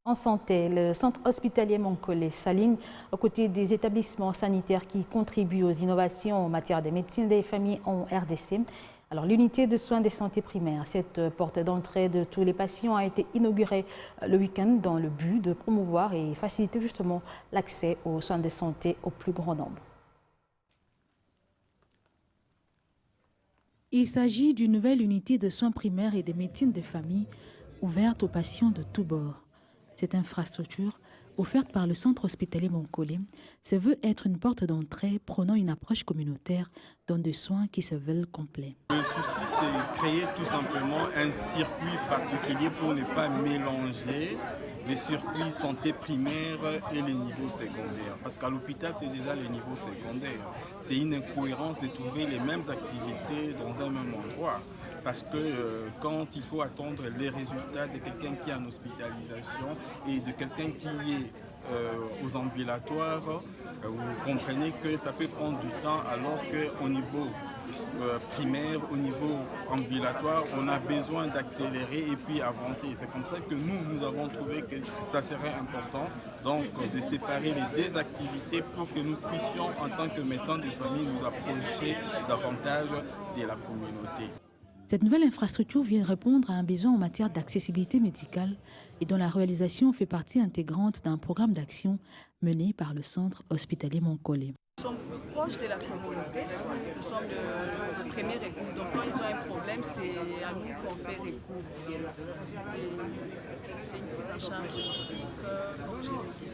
En santé, le centre hospitalier Moncollet s'aligne aux côtés des établissements sanitaires qui contribuent aux innovations en matière de médecine des familles en RDC. Alors, l'unité de soins de santé primaire, cette porte d'entrée de tous les patients, a été inaugurée le week-end dans le but de promouvoir et faciliter justement l'accès aux soins de santé au plus grand nombre. Il s'agit d'une nouvelle unité de soins primaires et de médecine de famille ouverte aux patients de tous bords. Cette infrastructure, offerte par le centre hospitalier Moncollet, se veut être une porte d'entrée prônant une approche communautaire dans des soins qui se veulent complets. Le souci, c'est créer tout simplement un circuit particulier pour ne pas mélanger les circuits santé primaire et les niveaux secondaires. Parce qu'à l'hôpital, c'est déjà les niveaux secondaires. C'est une incohérence de trouver les mêmes activités dans un même endroit. Parce que quand il faut attendre les résultats de quelqu'un qui est en hospitalisation et de quelqu'un qui est aux ambulatoires, vous comprenez que ça peut prendre du temps, alors qu'au niveau primaire, au niveau ambulatoire, on a besoin d'accélérer et puis avancer. C'est comme ça que nous avons trouvé que ça serait important donc de séparer les deux activités pour que nous puissions, en tant que médecins de famille, nous approcher davantage de la communauté. Cette nouvelle infrastructure vient répondre à un besoin en matière d'accessibilité médicale et dont la réalisation fait partie intégrante d'un programme d'action mené par le centre hospitalier Moncollet. Nous sommes proches de la communauté, nous sommes le premier recours. Donc quand ils ont un problème, c'est à nous qu'on fait recours. C'est une prise en charge holistique, comme je l'ai dit.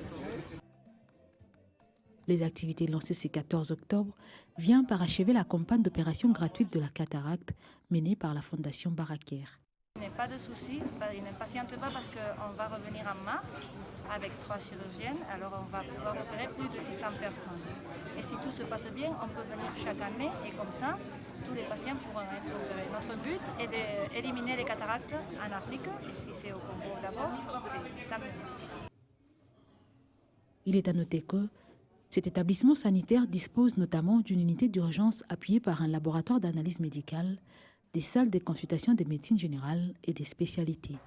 Les activités lancées ce 14 octobre viennent parachever la campagne d'opération gratuite de la cataracte menée par la Fondation Baraker. Il n'y a pas de souci, il n'impatiente pas parce qu'on va revenir en mars avec 3 chirurgiennes, alors on va pouvoir opérer plus de 600 personnes. Et si tout se passe bien, on peut venir chaque année et comme ça, tous les patients pourront être opérés. Notre but est d'éliminer les cataractes en Afrique, et si c'est au Congo d'abord, c'est tant mieux. Il est à noter que cet établissement sanitaire dispose notamment d'une unité d'urgence appuyée par un laboratoire d'analyse médicale, des salles de consultation de médecine générale et des spécialités.